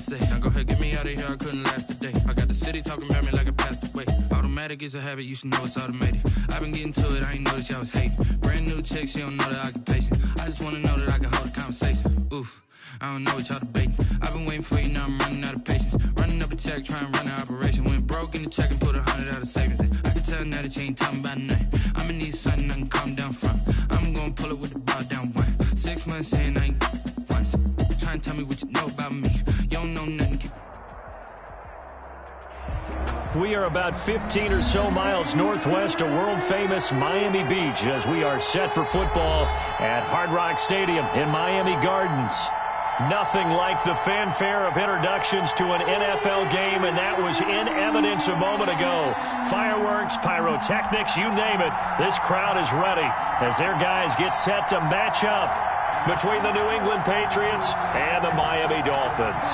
say. Now go ahead, get me out of here, I couldn't last a day. I got the city talking about me like I passed away. Automatic is a habit, you should know it's automated. I've been getting to it, I ain't noticed y'all was hating. Brand new chick, she don't know that I can place it. I just wanna know that I can hold a conversation. Oof, I don't know what y'all debating. I've been waiting for you, now I'm running out of patience. Running up a check, trying to run an operation. Went broke in the check and put 100 out of savings in. I can tell now that you ain't talking about nothing. I'ma need something I can calm down from. I'm gonna pull it with the bar down one. 6 months in, I ain't once. Trying to tell me what you know about me. You don't know nothing. We are about 15 or so miles northwest of world-famous Miami Beach as we are set for football at Hard Rock Stadium in Miami Gardens. Nothing like the fanfare of introductions to an NFL game, and that was in evidence a moment ago. Fireworks, pyrotechnics, you name it. This crowd is ready as their guys get set to match up between the New England Patriots and the Miami Dolphins.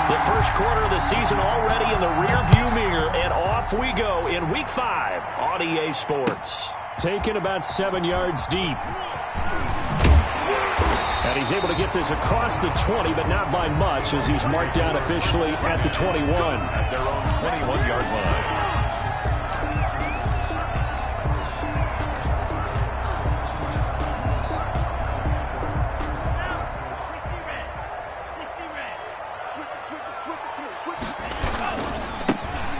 The first quarter of the season already in the rearview mirror, and off we go in Week 5 on EA Sports. Taken about 7 yards deep. And he's able to get this across the 20, but not by much as he's marked down officially at the 21. At their own 21-yard line.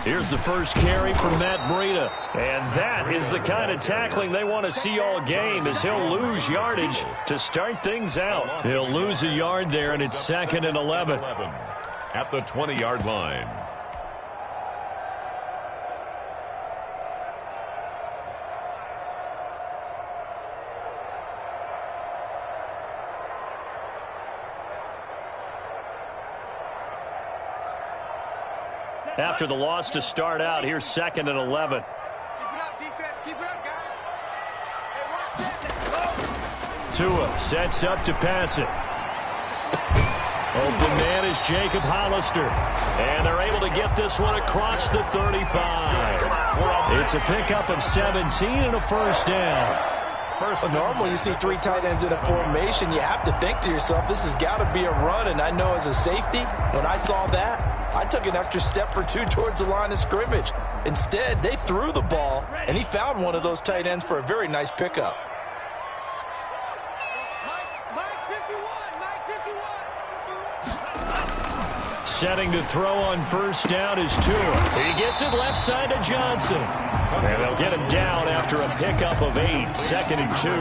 Here's the first carry from Matt Breida. And that is the kind of tackling they want to see all game as he'll lose yardage to start things out. He'll lose a yard there, and it's 2nd and 11. At the 20-yard line. After the loss to start out, here's 2nd and 11. Keep it up, defense. Keep it up, guys. Tua sets up to pass it. Open man is Jacob Hollister. And they're able to get this one across the 35. It's a pickup of 17 and a first down. Well, normally you see 3 tight ends in a formation. You have to think to yourself, this has got to be a run. And I know as a safety, when I saw that, I took an extra step or 2 towards the line of scrimmage. Instead, they threw the ball, and he found one of those tight ends for a very nice pickup. Mike 51. Setting to throw on first down is Tua. He gets it left side to Johnson. And they'll get him down after a pickup of 8. 2nd and 2.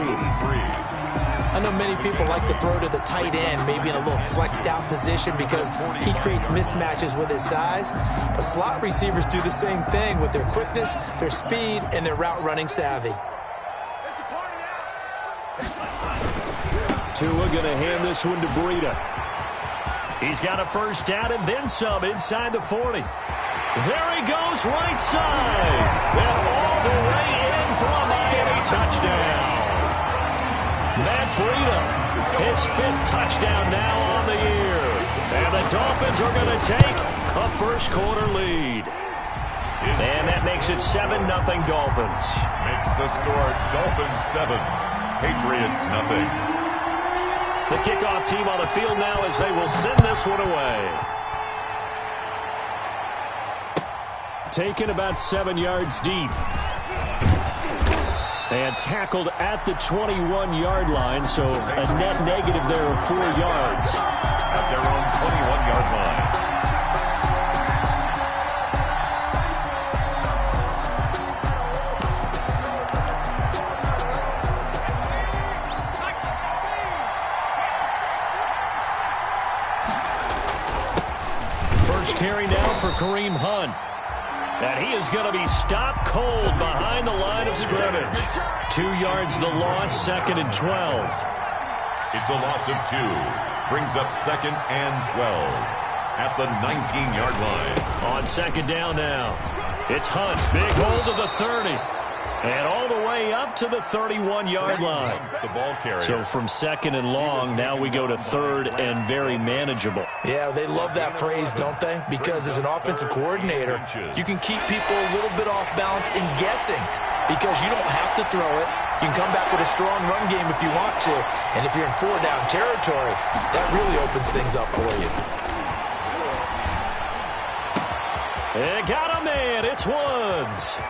I know many people like to throw to the tight end, maybe in a little flexed out position because he creates mismatches with his size. But slot receivers do the same thing with their quickness, their speed, and their route running savvy. Tua going to hand this one to Breida. He's got a first down and then some inside the 40. There he goes right side. And all the way in for a Miami touchdown. Matt Breida, his 5th touchdown now on the year. And the Dolphins are going to take a first quarter lead. And that makes it 7-0 Dolphins. Makes the score Dolphins 7, Patriots 0. The kickoff team on the field now as they will send this one away. Taken about 7 yards deep. And tackled at the 21-yard line, so a net negative there of 4 yards. At their own 21-yard line. First carry now for Kareem Hunt. And he is going to be stopped cold behind the line of scrimmage. 2 yards the loss, 2nd and 12. It's a loss of 2. Brings up 2nd and 12. At the 19-yard line. On 2nd down now. It's Hunt. Big hold of the 30. And all the way up to the 31-yard line. The ball carrier. So from 2nd and long, now we go to 3rd and very manageable. Yeah, they love that phrase, don't they? Because as an offensive coordinator, you can keep people a little bit off balance and guessing because you don't have to throw it. You can come back with a strong run game if you want to. And if you're in 4-down territory, that really opens things up for you. They got a man. It's Woods.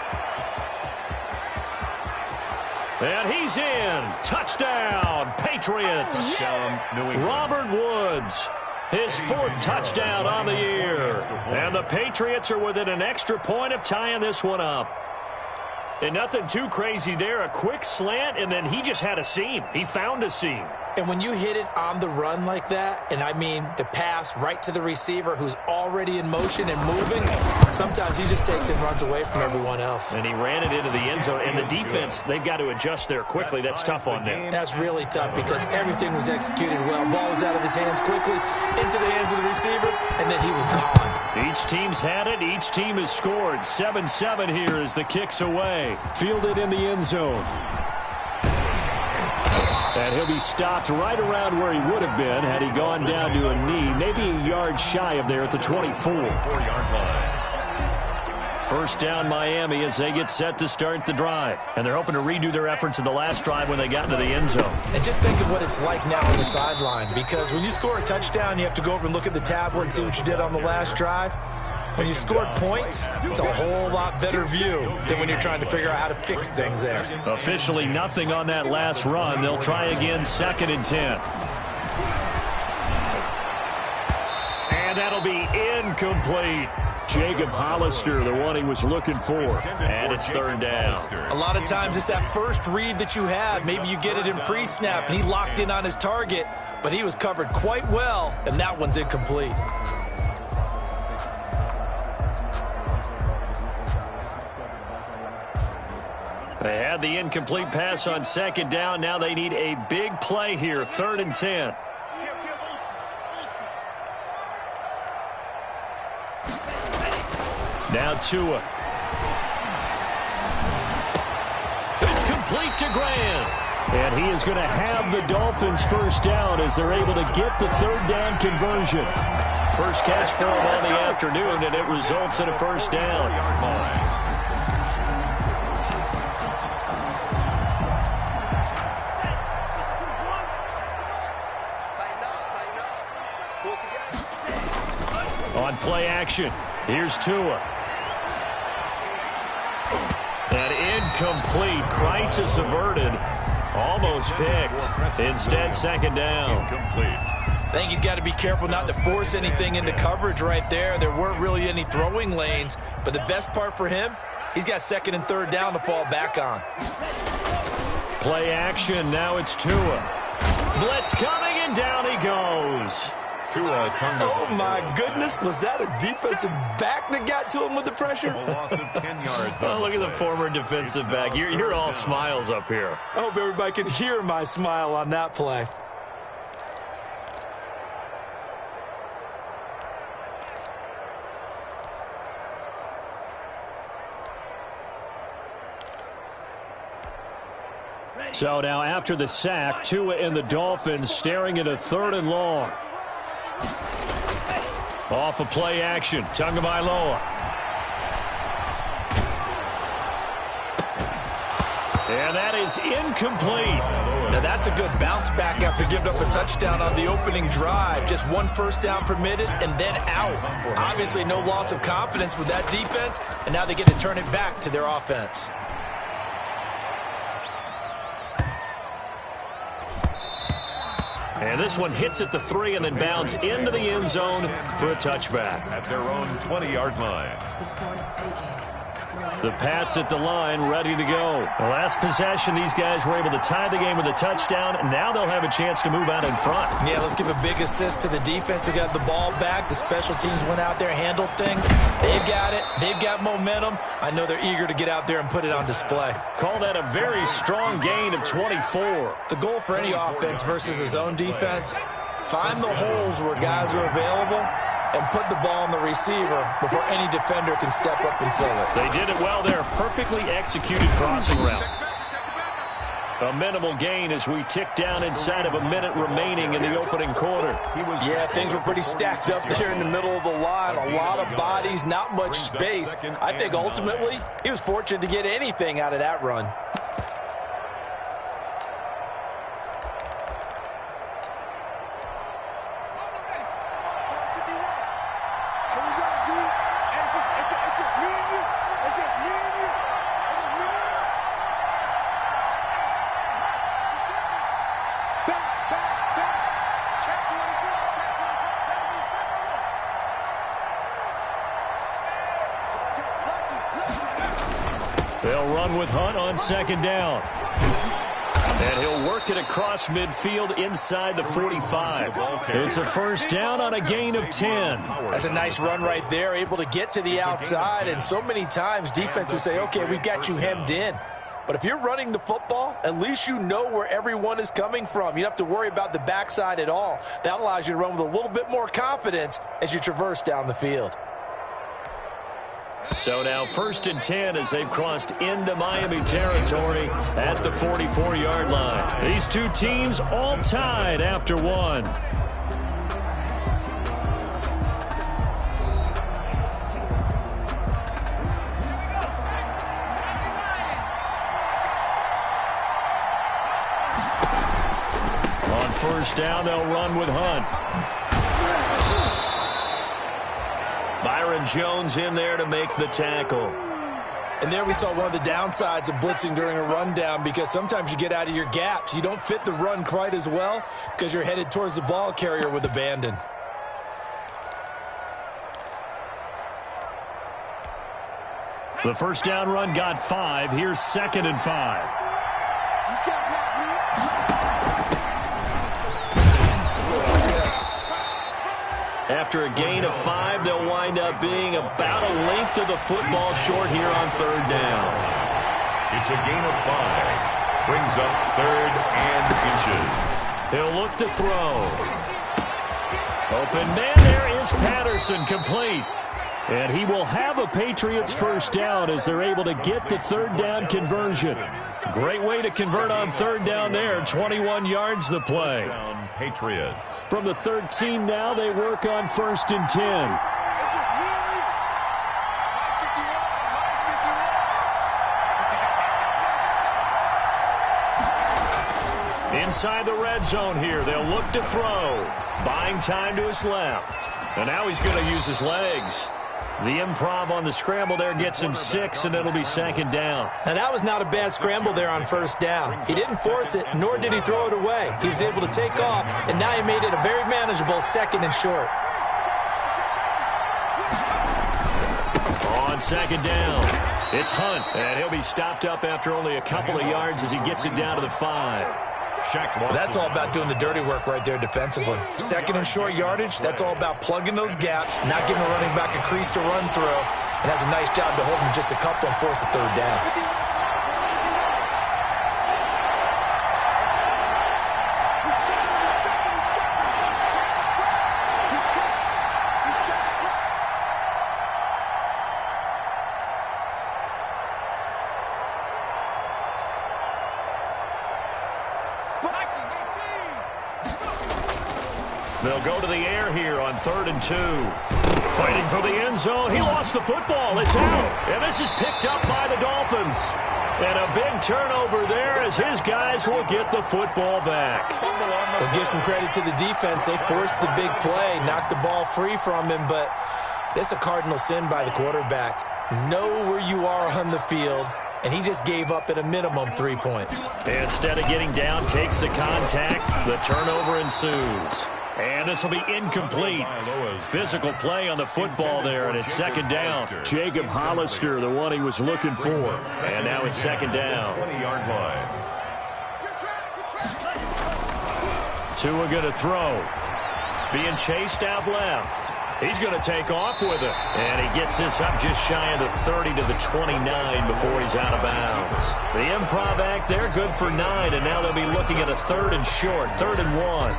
And he's in. Touchdown, Patriots. Robert Woods, his 4th touchdown on the year. And the Patriots are within an extra point of tying this one up. And nothing too crazy there. A quick slant, and then he just had a seam. He found a seam. And when you hit it on the run like that, and I mean the pass right to the receiver who's already in motion and moving, sometimes he just takes and runs away from everyone else. And he ran it into the end zone. And the defense, they've got to adjust there quickly. That's tough on them. That's really tough because everything was executed well. Ball was out of his hands quickly, into the hands of the receiver, and then he was gone. Each team's had it. Each team has scored. 7-7 here as the kick's away. Fielded in the end zone. And he'll be stopped right around where he would have been had he gone down to a knee, maybe a yard shy of there at the 24-yard line. First down Miami as they get set to start the drive. And they're hoping to redo their efforts in the last drive when they got into the end zone. And just think of what it's like now on the sideline, because when you score a touchdown, you have to go over and look at the tablet and see what you did on the last drive. When you scored points, it's a whole lot better view than when you're trying to figure out how to fix things there. Officially nothing on that last run. They'll try again, 2nd and 10. And that'll be incomplete. Jacob Hollister, the one he was looking for. And it's 3rd down. A lot of times it's that first read that you have. Maybe you get it in pre-snap, and he locked in on his target, but he was covered quite well, and that one's incomplete. They had the incomplete pass on 2nd down. Now they need a big play here, 3rd and 10. Now Tua. It's complete to Grant. And he is going to have the Dolphins first down as they're able to get the 3rd down conversion. First catch for him on the afternoon, and it results in a first down. On play action, here's Tua. And incomplete. Crisis averted. Almost picked. Instead, 2nd down. I think he's got to be careful not to force anything into coverage right there. There weren't really any throwing lanes. But the best part for him, he's got 2nd and 3rd down to fall back on. Play action. Now it's Tua. Blitz coming, and down he goes. Oh, my goodness. Was that a defensive back that got to him with the pressure? Oh, look at the former defensive back. You're all smiles up here. I hope everybody can hear my smile on that play. So now after the sack, Tua and the Dolphins staring at a 3rd and long. Off of play action, Tagovailoa. And that is incomplete. Now that's a good bounce back after giving up a touchdown on the opening drive. Just 1 first down permitted and then out. Obviously no loss of confidence with that defense, and now they get to turn it back to their offense. And this one hits at the 3 and then bounds into the end zone for a touchback. At their own 20-yard line. The Pats at the line, ready to go. The last possession, these guys were able to tie the game with a touchdown. Now they'll have a chance to move out in front. Yeah, let's give a big assist to the defense who got the ball back. The special teams went out there, handled things. They've got it. They've got momentum. I know they're eager to get out there and put it on display. Call that a very strong gain of 24. The goal for any offense versus his own defense, find the holes where guys are available and put the ball on the receiver before any defender can step up and fill it. They did it well there. Perfectly executed crossing route. A minimal gain as we tick down inside of a minute remaining in the opening quarter. Yeah, things were pretty stacked up there in the middle of the line. A lot of bodies, not much space. I think ultimately he was fortunate to get anything out of that run. run with Hunt on second down. And he'll work it across midfield inside the 45. It's a first down on a gain of 10. That's a nice run right there, able to get to the outside. And so many times defenses say, okay, we've got you hemmed in. But if you're running the football, at least you know where everyone is coming from. You don't have to worry about the backside at all. That allows you to run with a little bit more confidence as you traverse down the field. So now 1st and 10 as they've crossed into Miami territory at the 44-yard line. These two teams all tied after one. On first down, they'll run with Hunt. Byron Jones in there to make the tackle. And there we saw one of the downsides of blitzing during a rundown, because sometimes you get out of your gaps. You don't fit the run quite as well because you're headed towards the ball carrier with abandon. The first down run got 5. Here's 2nd and 5. After a gain of 5, they'll wind up being about a length of the football short here on 3rd down. It's a gain of 5. Brings up 3rd and inches. He'll look to throw. Open man, there is Patterson, complete. And he will have a Patriots first down as they're able to get the 3rd down conversion. Great way to convert on 3rd down there. 21 yards the play. Patriots. From the 13 now, they work on 1st and 10. Inside the red zone here, they'll look to throw. Buying time to his left. And now he's going to use his legs. The improv on the scramble there gets him 6, and it'll be 2nd down. Now, that was not a bad scramble there on 1st down. He didn't force it, nor did he throw it away. He was able to take off, and now he made it a very manageable 2nd and short. On 2nd down, it's Hunt, and he'll be stopped up after only a couple of yards as he gets it down to the 5. That's all about doing the dirty work right there defensively. 2nd and short yardage, that's all about plugging those gaps, not giving a running back a crease to run through, and has a nice job to hold him just a couple and force a 3rd down. They'll go to the air here on 3rd and 2. Fighting for the end zone. He lost the football. It's out. And this is picked up by the Dolphins. And a big turnover there as his guys will get the football back. We'll give some credit to the defense. They forced the big play, knocked the ball free from him, but that's a cardinal sin by the quarterback. Know where you are on the field, and he just gave up at a minimum 3 points. Instead of getting down, takes the contact. The turnover ensues. And this will be incomplete. Physical play on the football there, and it's 2nd down. Jacob Hollister, the one he was looking for. And now it's 2nd down. 20-yard line. Tua going to throw. Being chased out left. He's going to take off with it. And he gets this up just shy of the 30 to the 29 before he's out of bounds. The improv act there, good for 9. And now they'll be looking at a 3rd and short, 3rd and 1.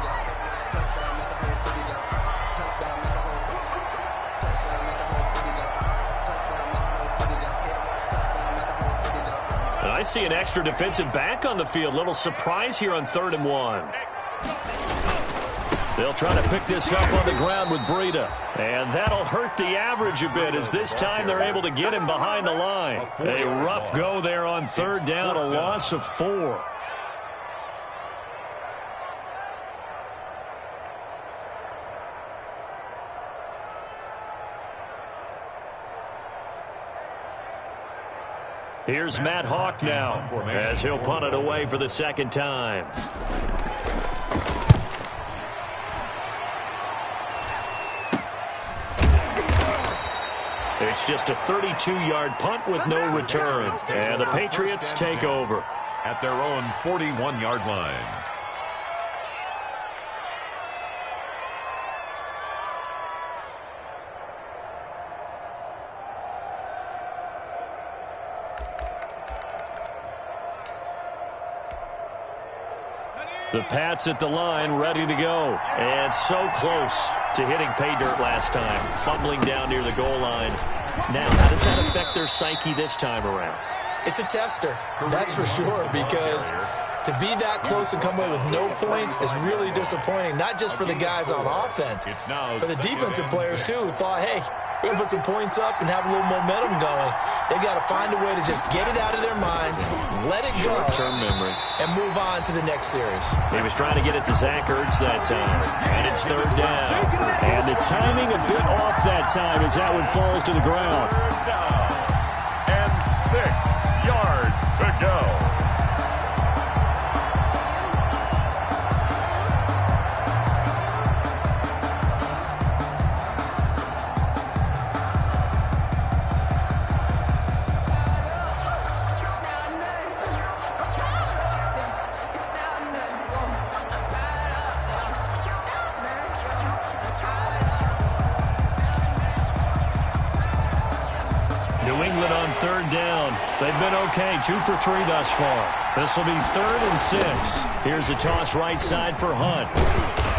I see an extra defensive back on the field. Little surprise here on 3rd and 1. They'll try to pick this up on the ground with Breida. And that'll hurt the average a bit as this time they're able to get him behind the line. A rough go there on 3rd down, a loss of 4. Here's Matt Hawk now as he'll punt it away for the 2nd time. It's just a 32-yard punt with no return. And the Patriots take over at their own 41-yard line. The Pats at the line, ready to go. And so close to hitting pay dirt last time, fumbling down near the goal line. Now, how does that affect their psyche this time around? It's a tester, that's for sure, because to be that close and come away with no points is really disappointing, not just for the guys on offense, but the defensive players, too, who thought, hey, we're going to put some points up and have a little momentum going. They've got to find a way to just get it out of their minds, let it go, short-term memory, and move on to the next series. He was trying to get it to Zach Ertz that time, and it's third down. And the timing a bit off that time as that one falls to the ground. Third down and 6 yards to go. Third down. They've been okay. 2 for 3 thus far. This will be 3rd and 6. Here's a toss right side for Hunt.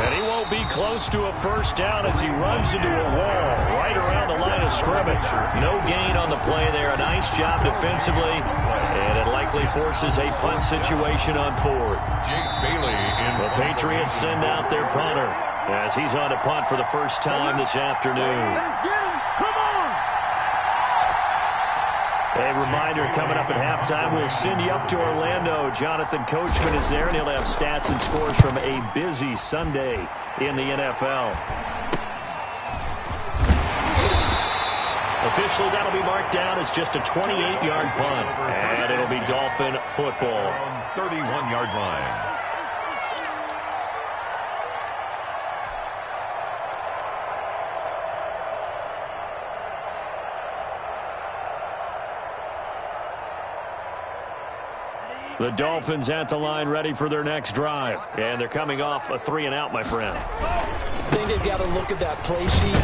And he won't be close to a first down as he runs into a wall right around the line of scrimmage. No gain on the play there. A nice job defensively. And it likely forces a punt situation on 4th. Jake Bailey in the Patriots send out their punter as he's on a punt for the first time this afternoon. A reminder coming up at halftime, we'll send you up to Orlando. Jonathan Coachman is there, and he'll have stats and scores from a busy Sunday in the NFL. Officially, that'll be marked down as just a 28-yard punt, and it'll be Dolphin football. 31-yard line. The Dolphins at the line ready for their next drive. And they're coming off a 3-and-out, my friend. I think they've got to look at that play sheet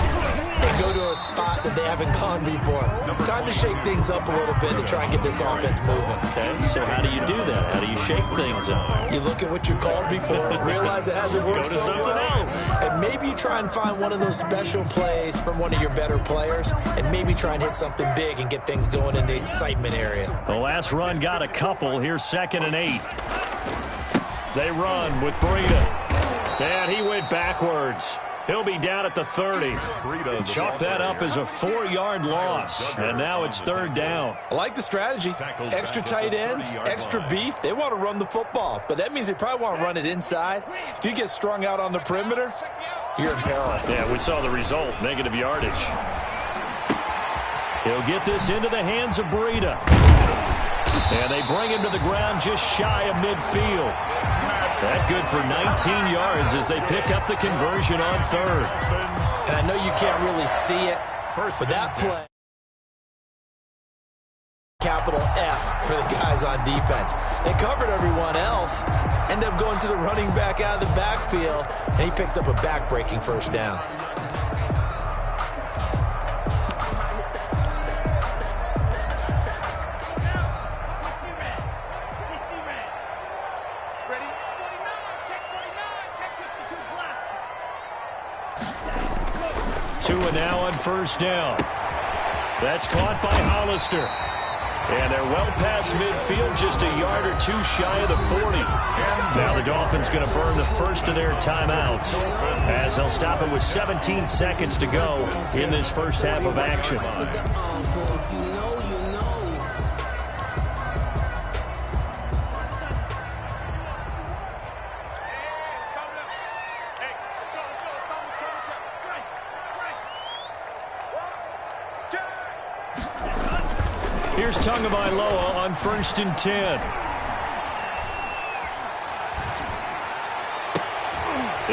and go to a spot that they haven't gone before. Time to shake things up a little bit to try and get this offense moving. Okay, so how do you do that? How do you shake things up? You look at what you've called before, realize it hasn't worked so well, and maybe you try and find one of those special plays from one of your better players, and maybe try and hit something big and get things going in the excitement area. The last run got a couple. Here's 2nd and 8. They run with Breida. And he went backwards. He'll be down at the 30. Chalk that up as a 4-yard loss. And now it's 3rd down. I like the strategy. Extra tight ends, extra beef. They want to run the football. But that means they probably want to run it inside. If you get strung out on the perimeter, you're in peril. Yeah, we saw the result. Negative yardage. He'll get this into the hands of Breida. And they bring him to the ground just shy of midfield. That good for 19 yards as they pick up the conversion on 3rd. And I know you can't really see it, but that play, capital F for the guys on defense. They covered everyone else, end up going to the running back out of the backfield, and he picks up a back-breaking first down. Now on first down. That's caught by Hollister. And they're well past midfield, just a yard or 2 shy of the 40. Now the Dolphins going to burn the first of their timeouts as they'll stop it with 17 seconds to go in this first half of action. Here's Tagovailoa on 1st and 10.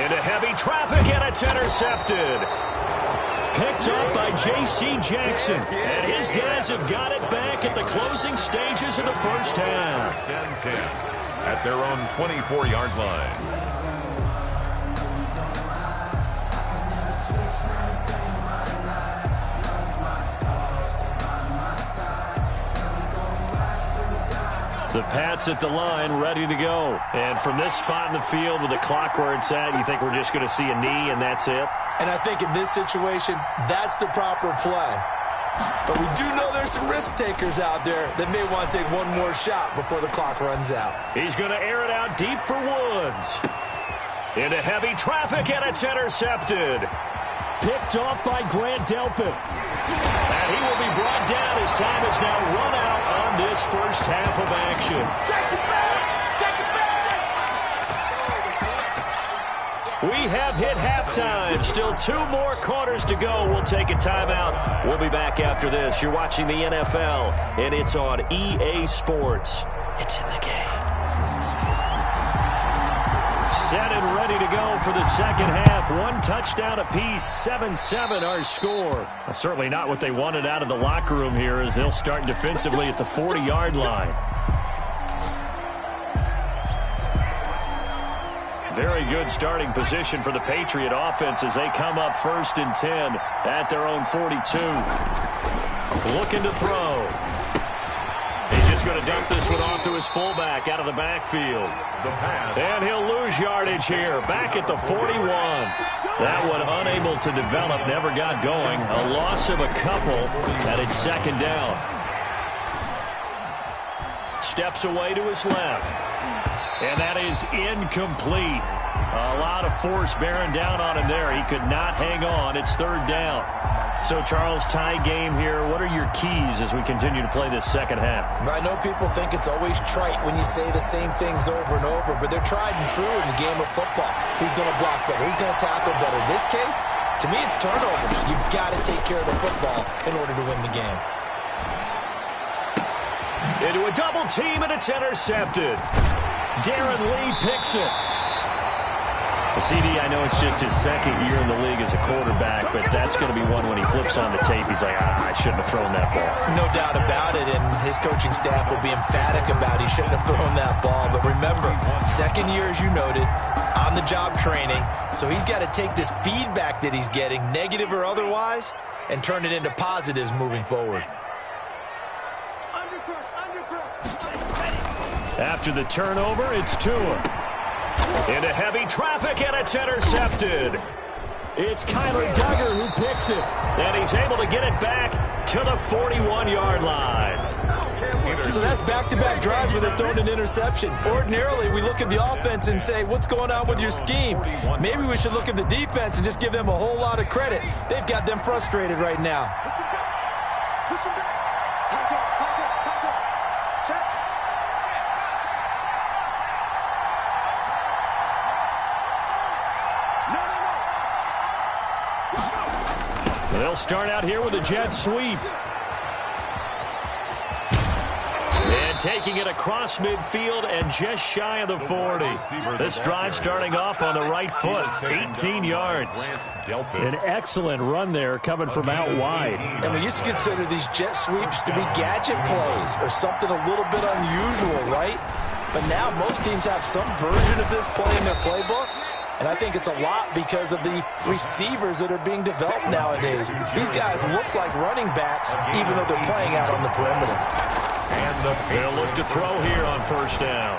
Into heavy traffic, and it's intercepted. Picked off by J.C. Jackson. And his guys have got it back at the closing stages of the first half. First and 10 at their own 24-yard line. The Pats at the line, ready to go. And from this spot in the field with the clock where it's at, you think we're just going to see a knee and that's it? And I think in this situation, that's the proper play. But we do know there's some risk takers out there that may want to take one more shot before the clock runs out. He's going to air it out deep for Woods. Into heavy traffic, and it's intercepted. Picked off by Grant Delpit. And he will be brought down as time is now run out on this first half of action. We have hit halftime. Still 2 more quarters to go. We'll take a timeout. We'll be back after this. You're watching the NFL, and it's on EA Sports. It's in the game. Set and ready to go for the second half. 1 touchdown apiece, 7-7 our score. Well, certainly not what they wanted out of the locker room here as they'll start defensively at the 40-yard line. Very good starting position for the Patriot offense as they come up 1st and 10 at their own 42. Looking to throw. He's just going to dump this one off to his fullback out of the backfield. And he'll lose yardage here. Back at the 41. That one unable to develop, never got going. A loss of a couple, and it's 2nd down. Steps away to his left. And that is incomplete. A lot of force bearing down on him there. He could not hang on. It's 3rd down. So, Charles, tie game here. What are your keys as we continue to play this second half? I know people think it's always trite when you say the same things over and over, but they're tried and true in the game of football. Who's going to block better? Who's going to tackle better? In this case, to me, it's turnovers. You've got to take care of the football in order to win the game. Into a double team, and it's intercepted. Darren Lee picks it. The CD, I know it's just his 2nd year in the league as a quarterback, but that's going to be one when he flips on the tape. He's like, I shouldn't have thrown that ball. No doubt about it, and his coaching staff will be emphatic about he shouldn't have thrown that ball. But remember, 2nd year, as you noted, on-the-job training, so he's got to take this feedback that he's getting, negative or otherwise, and turn it into positives moving forward. After the turnover, it's Tua. Into heavy traffic, and it's intercepted. It's Kyler Duggar who picks it. And he's able to get it back to the 41-yard line. So that's back-to-back drives where they've thrown an interception. Ordinarily, we look at the offense and say, what's going on with your scheme? Maybe we should look at the defense and just give them a whole lot of credit. They've got them frustrated right now. Listen back. Time go. Check. They'll start out here with a jet sweep. And taking it across midfield and just shy of the 40. This drive starting off on the right foot, 18 yards. An excellent run there coming from out wide. And we used to consider these jet sweeps to be gadget plays or something a little bit unusual, right? But now most teams have some version of this play in their playbook. And I think it's a lot because of the receivers that are being developed nowadays. These guys look like running backs even though they're playing out on the perimeter. And they'll look to throw here on 1st down.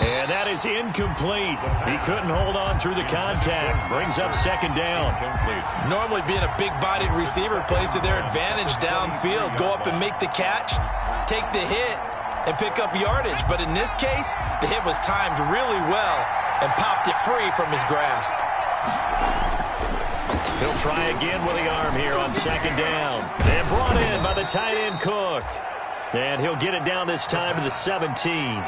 And that is incomplete. He couldn't hold on through the contact. Brings up 2nd down. Normally being a big-bodied receiver plays to their advantage downfield. Go up and make the catch, take the hit, and pick up yardage. But in this case, the hit was timed really well and popped it free from his grasp. He'll try again with the arm here on 2nd down. And brought in by the tight end Cook. And he'll get it down this time to the 17.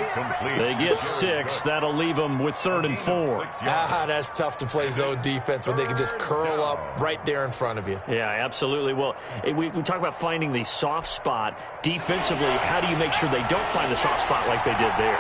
They get 6. That'll leave them with 3rd and 4. That's tough to play zone defense when they can just curl up right there in front of you. Yeah, absolutely. Well, we talk about finding the soft spot. Defensively, how do you make sure they don't find the soft spot like they did there?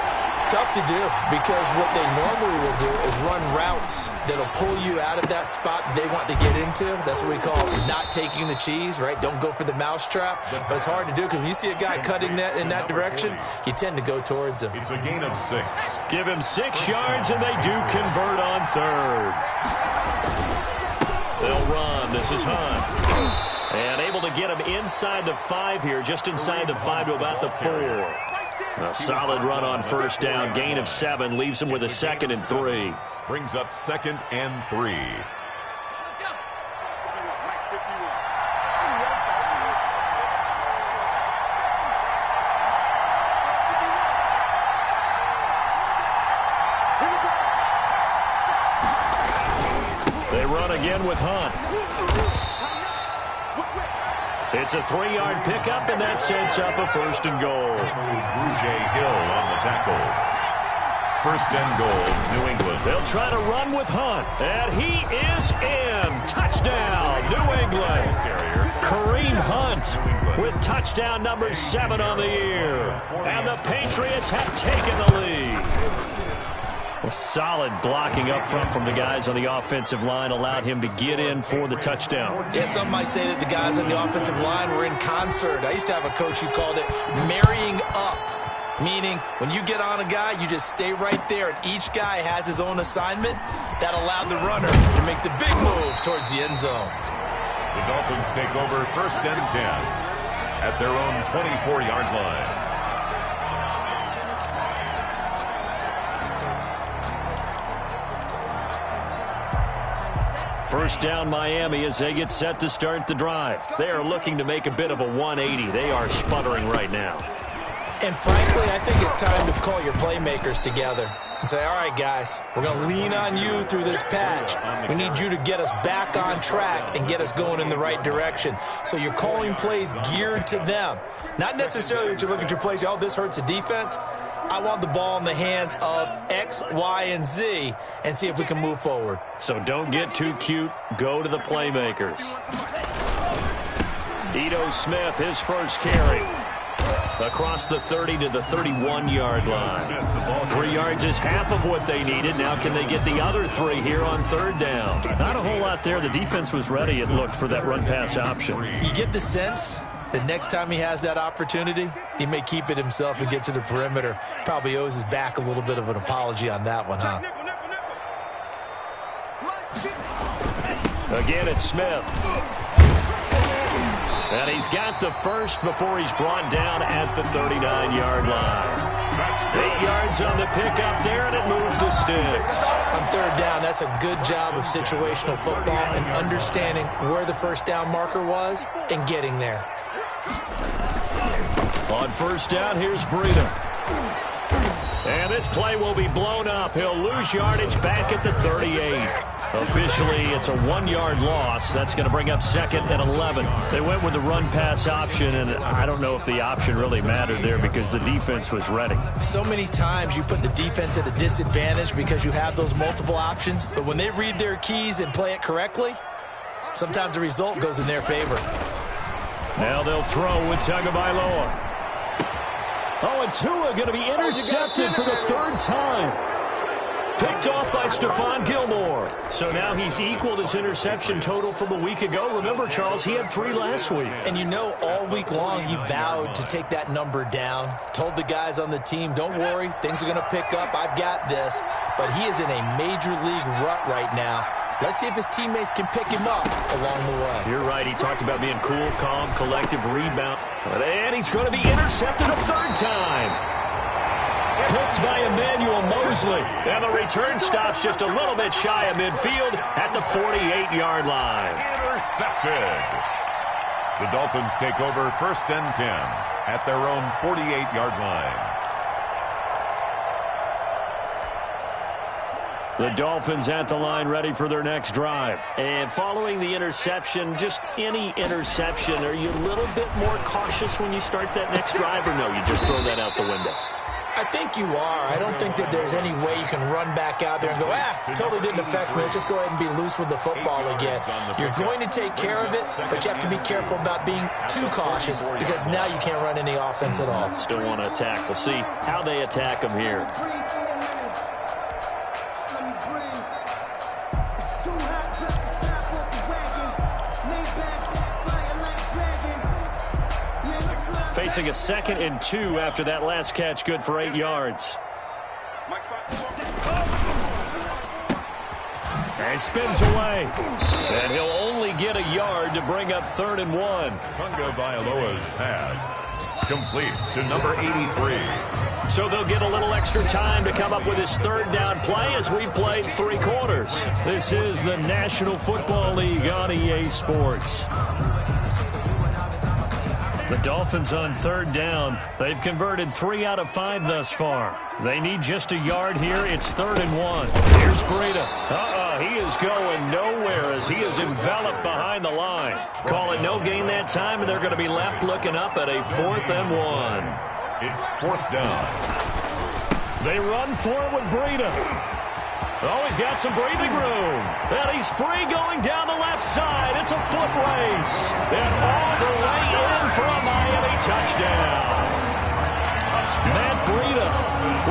Tough to do, because what they normally will do is run routes that'll pull you out of that spot they want to get into. That's what we call not taking the cheese, right? Don't go for the mousetrap. But it's hard to do, because when you see a guy cutting that in that direction, you tend to go towards him. It's a gain of 6. Give him 6 yards, and they do convert on third. They'll run. This is Hunt. And able to get him inside the 5 here, just inside the 5 to about the 4. A solid run on first down. Gain of 7 leaves him with a 2nd and 3. Brings up 2nd and 3. They run again with Hunt. It's a 3-yard pickup, and that sets up a 1st and goal. Hill on the tackle. 1st and goal, New England. They'll try to run with Hunt, and he is in. Touchdown, New England. Kareem Hunt with touchdown number 7 on the year. And the Patriots have taken the lead. A solid blocking up front from the guys on the offensive line allowed him to get in for the touchdown. Yeah, some might say that the guys on the offensive line were in concert. I used to have a coach who called it marrying up, meaning when you get on a guy, you just stay right there, and each guy has his own assignment. That allowed the runner to make the big move towards the end zone. The Dolphins take over 1st and 10 at their own 24-yard line. First down, Miami, as they get set to start the drive. They are looking to make a bit of a 180. They are sputtering right now. And frankly, I think it's time to call your playmakers together and say, all right, guys, we're going to lean on you through this patch. We need you to get us back on track and get us going in the right direction. So you're calling plays geared to them. Not necessarily that you look at your plays, oh, this hurts the defense. I want the ball in the hands of X, Y, and Z and see if we can move forward. So don't get too cute. Go to the playmakers. Ito Smith, his first carry. Across the 30 to the 31-yard line. 3 yards is half of what they needed. Now can they get the other 3 here on 3rd down? Not a whole lot there. The defense was ready, it looked, for that run-pass option. You get the sense the next time he has that opportunity, he may keep it himself and get to the perimeter. Probably owes his back a little bit of an apology on that one, huh? Again, it's Smith. And he's got the first before he's brought down at the 39-yard line. 8 yards on the pickup there, and it moves the sticks. On 3rd down, that's a good job of situational football and understanding where the first down marker was and getting there. On 1st down, here's Breida. And this play will be blown up. He'll lose yardage back at the 38. Officially, it's a 1-yard loss. That's going to bring up 2nd and 11. They went with the run-pass option, and I don't know if the option really mattered there because the defense was ready. So many times you put the defense at a disadvantage because you have those multiple options, but when they read their keys and play it correctly, sometimes the result goes in their favor. Now they'll throw with Tagovailoa. Oh, and Tua going to be intercepted for the 3rd time. Picked off by Stephon Gilmore. So now he's equaled his interception total from a week ago. Remember, Charles, he had 3 last week. And you know, all week long he vowed to take that number down. Told the guys on the team, don't worry, things are going to pick up. I've got this. But he is in a major league rut right now. Let's see if his teammates can pick him up along the way. You're right. He talked about being cool, calm, collective, rebound. And he's going to be intercepted a 3rd time. Picked by Emmanuel Mosley. And the return stops just a little bit shy of midfield at the 48-yard line. Intercepted. The Dolphins take over 1st and 10 at their own 48-yard line. The Dolphins at the line ready for their next drive. And following the interception, just any interception, are you a little bit more cautious when you start that next drive, or no, you just throw that out the window? I think you are. I don't think that there's any way you can run back out there and go, totally didn't affect me. Let's just go ahead and be loose with the football again. You're going to take care of it, but you have to be careful about being too cautious because now you can't run any offense at all. Still want to attack. We'll see how they attack him here. Facing a 2nd and 2 after that last catch, good for 8 yards. And spins away. And he'll only get a yard to bring up 3rd and 1. Tunga Vailoa's pass complete to number 83. So they'll get a little extra time to come up with his 3rd down play as we've played 3 quarters. This is the National Football League on EA Sports. The Dolphins on 3rd down. They've converted 3 out of 5 thus far. They need just a yard here. It's 3rd and 1. Here's Breida. He is going nowhere as he is enveloped behind the line. Call it no gain that time, and they're going to be left looking up at a 4th and 1. It's 4th down. They run for it with Breida. Oh, he's got some breathing room. And he's free going down the left side. It's a foot race. And all the way in for a Miami touchdown. Matt Breida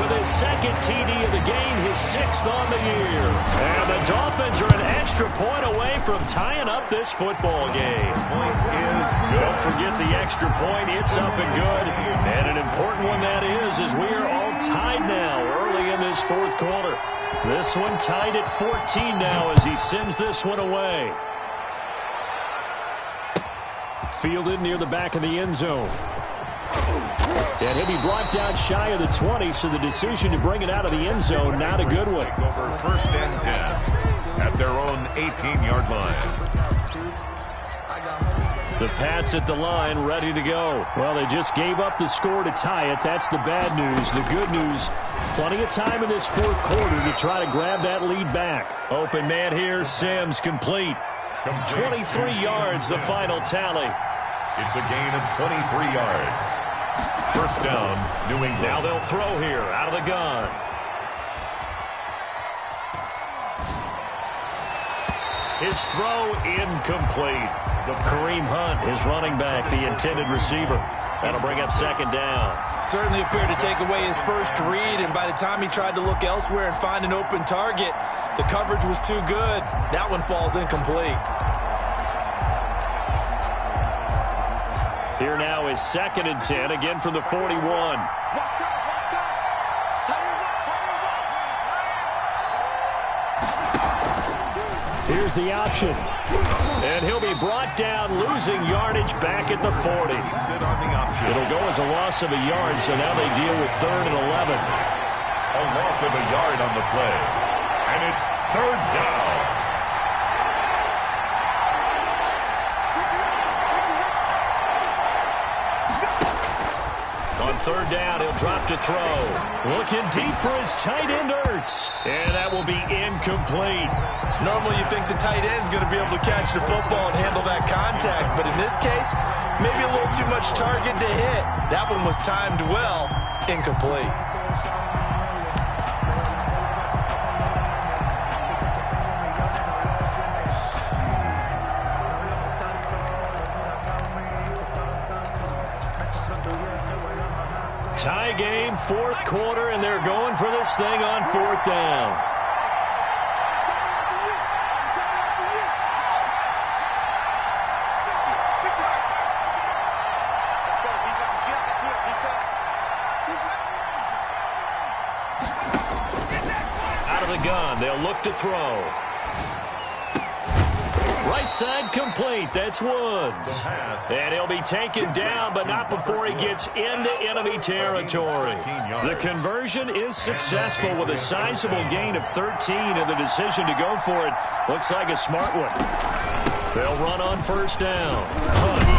with his 2nd TD of the game, his 6th on the year. And the Dolphins are an extra point away from tying up this football game. Point is good. Don't forget the extra point. It's up and good. And an important one that is as we are all tied now early in this 4th quarter. This one tied at 14 now as he sends this one away. Fielded near the back of the end zone. And he'll be brought down shy of the 20, so the decision to bring it out of the end zone, not a good one. Over 1st and 10 at their own 18-yard line. The Pats at the line, ready to go. Well, they just gave up the score to tie it. That's the bad news. The good news, plenty of time in this 4th quarter to try to grab that lead back. Open man here, Sims complete. 23 yards, the final tally. It's a gain of 23 yards. 1st down, New England. Now they'll throw here, out of the gun. His throw incomplete. Kareem Hunt, his running back, the intended receiver. That'll bring up 2nd down. Certainly appeared to take away his first read, and by the time he tried to look elsewhere and find an open target, the coverage was too good. That one falls incomplete. Here now is 2nd and 10, again from the 41. Here's the option. And he'll be brought down, losing yardage back at the 40. It'll go as a loss of a yard, so now they deal with 3rd and 11. A loss of a yard on the play. And it's 3rd down. On 3rd down, he'll drop to throw. Looking deep for his tight end, Ertz. And that will be incomplete. Normally you think the tight end's going to be able to catch the football and handle that contact, but in this case, maybe a little too much target to hit. That one was timed well, incomplete. Tie game, 4th quarter, and they're going for this thing on 4th down. Out of the gun, they'll look to throw. Right side complete. That's Woods. And he'll be taken down, but not before he gets into enemy territory. The conversion is successful with a sizable gain of 13, and the decision to go for it looks like a smart one. They'll run on 1st down.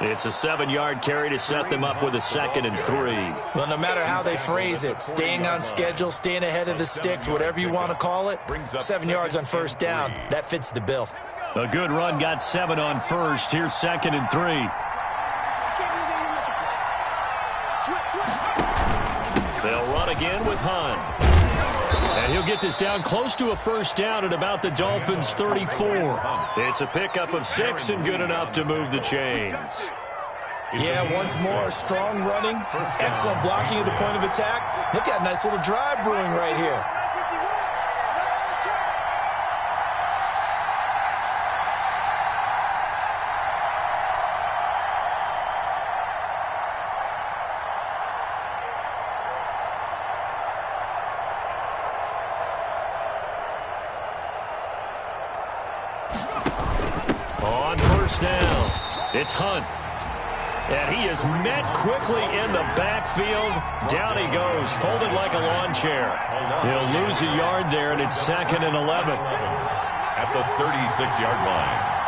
It's a 7-yard carry to set them up with a 2nd and 3. Well, no matter how they phrase it, staying on schedule, staying ahead of the sticks, whatever you want to call it, 7 yards on 1st down, that fits the bill. A good run got 7 on 1st. Here's 2nd and 3. They'll run again with Hunt. And he'll get this down close to a first down at about the Dolphins' 34. It's a pickup of 6 and good enough to move the chains. Yeah, once more, strong running, excellent blocking at the point of attack. They've got a nice little drive brewing right here. On first down, it's Hunt. And he is met quickly in the backfield. Down he goes, folded like a lawn chair. He'll lose a yard there, and it's 2nd and 11. At the 36-yard line.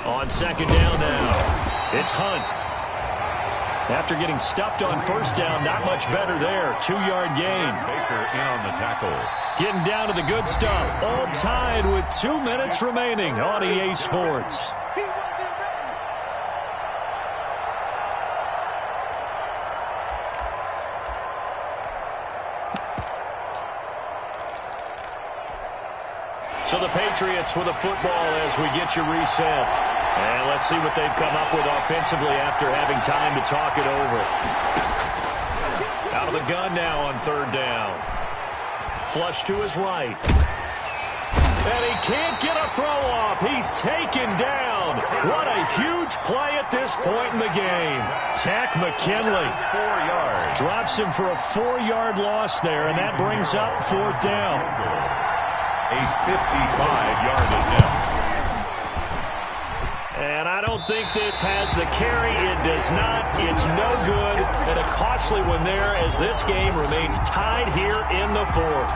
On second down now, it's Hunt. After getting stuffed on first down, not much better there. 2-yard gain. Baker in on the tackle. Getting down to the good stuff. All tied with 2 minutes remaining on EA Sports. So the Patriots with a football as we get you reset. And let's see what they've come up with offensively after having time to talk it over. Out of the gun now on third down. Flush to his right. And he can't get a throw off. He's taken down. What a huge play at this point in the game. Tack McKinley. 4 yards. Drops him for a 4-yard loss there, and that brings up fourth down. A 55-yard attempt. And I don't think this has the carry. It does not. It's no good. And a costly one there as this game remains tied here in the fourth.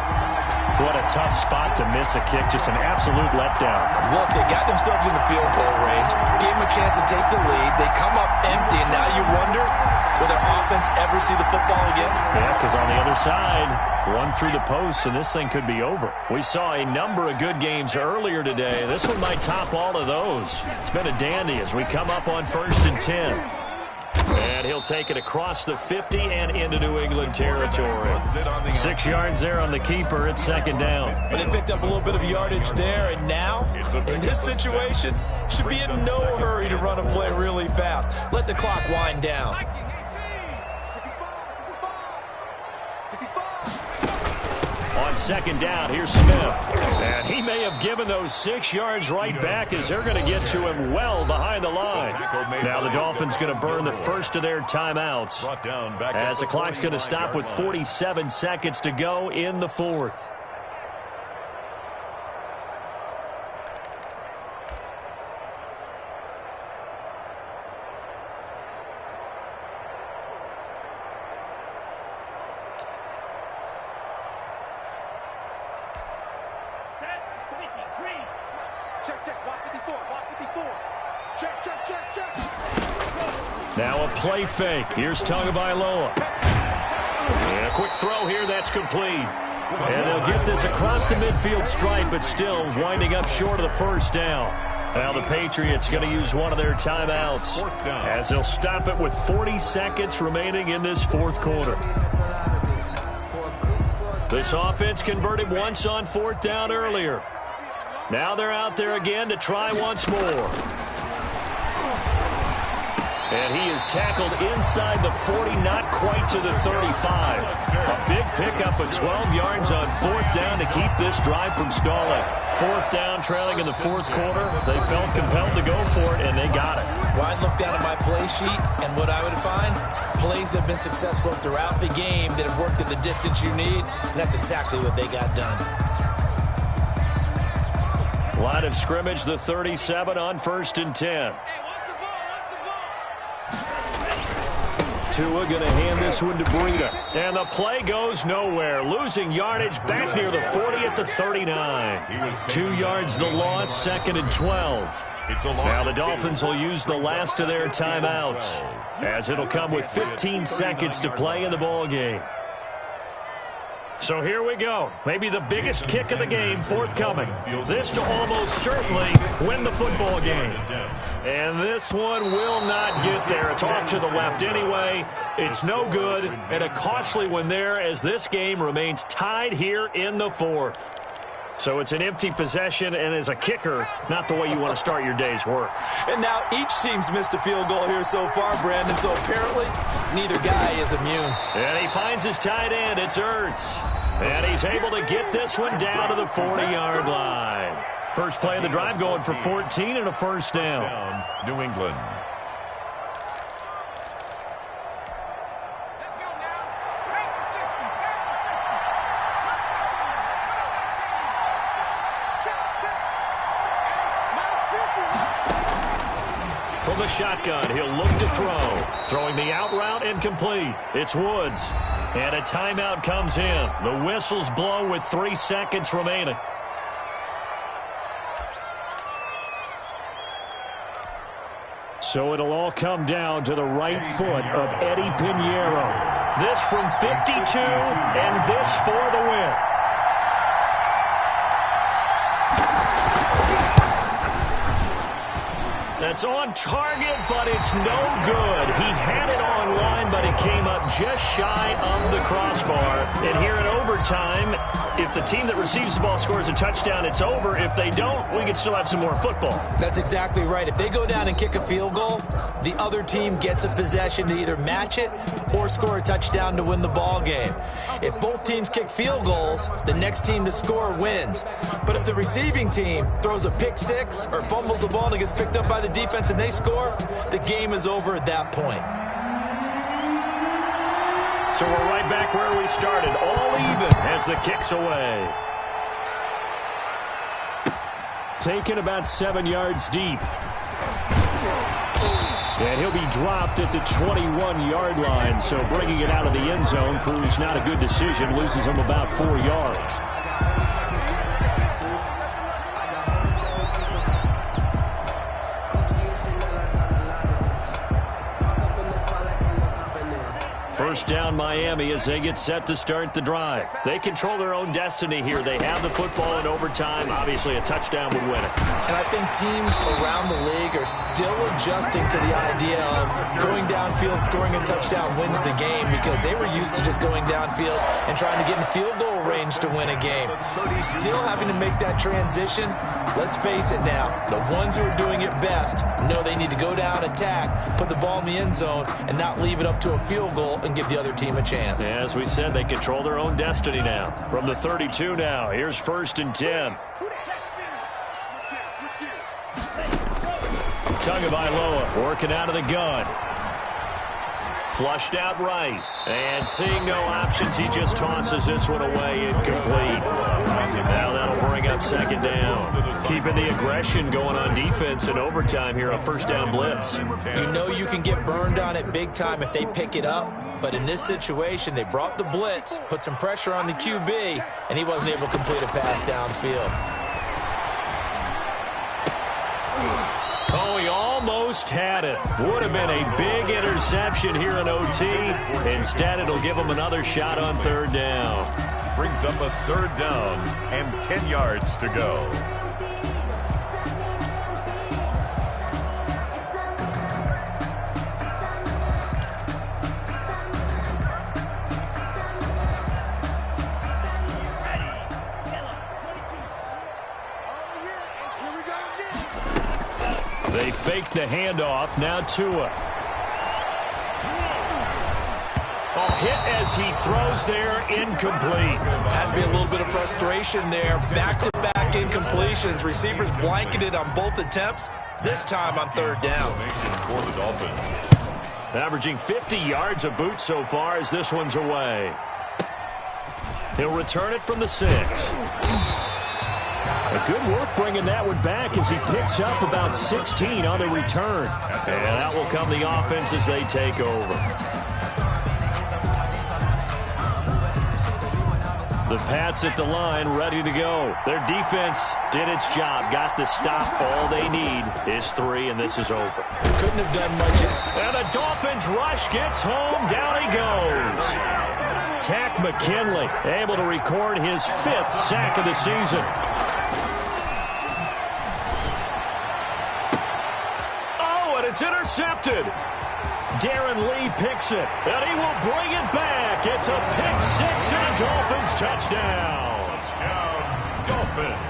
What a tough spot to miss a kick. Just an absolute letdown. Look, they got themselves in the field goal range, gave them a chance to take the lead. They come up empty, and now you wonder, will their offense ever see the football again? Yeah, because on the other side, one through the post, and this thing could be over. We saw a number of good games earlier today. This one might top all of those. It's been a dandy as we come up on 1st and 10. And he'll take it across the 50 and into New England territory. 6 yards there on the keeper at second down. But they picked up a little bit of yardage there, and now, in this situation, should be in no hurry to run a play really fast. Let the clock wind down. On second down, here's Smith. And he may have given those 6 yards right back as they're going to get to him well behind the line. Now the Dolphins going to burn the first of their timeouts as the clock's going to stop with 47 seconds to go in the fourth. Now a play fake. Here's Tagovailoa. And a quick throw here. That's complete. And they'll get this across the midfield stripe, but still winding up short of the first down. Now the Patriots going to use one of their timeouts as they'll stop it with 40 seconds remaining in this fourth quarter. This offense converted once on fourth down earlier. Now they're out there again to try once more. And he is tackled inside the 40, not quite to the 35. A big pickup of 12 yards on fourth down to keep this drive from stalling. Fourth down, trailing in the fourth quarter. They felt compelled to go for it, and they got it. Well, I'd look down at my play sheet, and what I would find, plays have been successful throughout the game that have worked at the distance you need, and that's exactly what they got done. Line of scrimmage, the 37 on 1st and 10. 2 Tua going to hand this one to Breida. And the play goes nowhere. Losing yardage back near the 40 at the 39. 2 yards the loss, 2nd and 12. Now the Dolphins will use the last of their timeouts, as it'll come with 15 seconds to play in the ball game. So here we go. Maybe the biggest kick of the game forthcoming. This to almost certainly win the football game. And this one will not get there. It's off to the left anyway. It's no good, and a costly one there as this game remains tied here in the 4th. So it's an empty possession, and as a kicker, not the way you want to start your day's work. And now each team's missed a field goal here so far, Brandon, so apparently neither guy is immune. And he finds his tight end. It's Ertz. And he's able to get this one down to the 40-yard line. First play of the drive going for 14 and a first down. New England. From the shotgun, he'll look to throw. Throwing the out route incomplete. It's Woods. And a timeout comes in. The whistles blow with 3 seconds remaining. So it'll all come down to the right foot of Eddie Pinheiro. This from 52, and this for the win. That's on target, but it's no good. He had it on line, but it came up just shy of the crossbar. And here in overtime, if the team that receives the ball scores a touchdown, it's over. If they don't, we can still have some more football. That's exactly right. If they go down and kick a field goal, the other team gets a possession to either match it or score a touchdown to win the ball game. If both teams kick field goals, the next team to score wins. But if the receiving team throws a pick six or fumbles the ball and it gets picked up by the defense and they score, the game is over at that point. So we're right back where we started, all even as the kick's away. Taken about 7 yards deep. And he'll be dropped at the 21-yard line, so bringing it out of the end zone proves not a good decision, loses him about 4 yards. First down Miami as they get set to start the drive. They control their own destiny here. They have the football in overtime. Obviously, a touchdown would win it. And I think teams around the league are still adjusting to the idea of going downfield, scoring a touchdown wins the game, because they were used to just going downfield and trying to get in field goal range to win a game. Still having to make that transition. Let's face it now, the ones who are doing it best know they need to go down, attack, put the ball in the end zone, and not leave it up to a field goal and give the other team a chance. As we said, they control their own destiny now. From the 32 now, here's 1st and 10. Tagovailoa working out of the gun. Flushed out right. And seeing no options, he just tosses this one away, incomplete. Now that'll bring up 2nd down. Keeping the aggression going on defense in overtime here, a first down blitz. You know you can get burned on it big time if they pick it up. But in this situation, they brought the blitz, put some pressure on the QB, and he wasn't able to complete a pass downfield. Oh, he almost had it. Would have been a big interception here in OT. Instead, it'll give him another shot on 3rd down. Brings up a 3rd down and 10 yards to go. They fake the handoff. Now Tua. Oh, hit as he throws there, incomplete. Has to be a little bit of frustration there. Back-to-back incompletions. Receivers blanketed on both attempts, this time on 3rd down. For the Dolphins. Averaging 50 yards a boot so far as this one's away. He'll return it from the 6. A good work bringing that one back as he picks up about 16 on the return. And out will come the offense as they take over. The Pats at the line, ready to go. Their defense did its job, got the stop. All they need is 3, and this is over. Couldn't have done much. And the Dolphins rush gets home. Down he goes. Tack McKinley able to record his 5th sack of the season. Oh, and it's intercepted. Darren Lee picks it, and he will bring it back. It's a pick 6 and a Dolphins touchdown. Touchdown, Dolphins.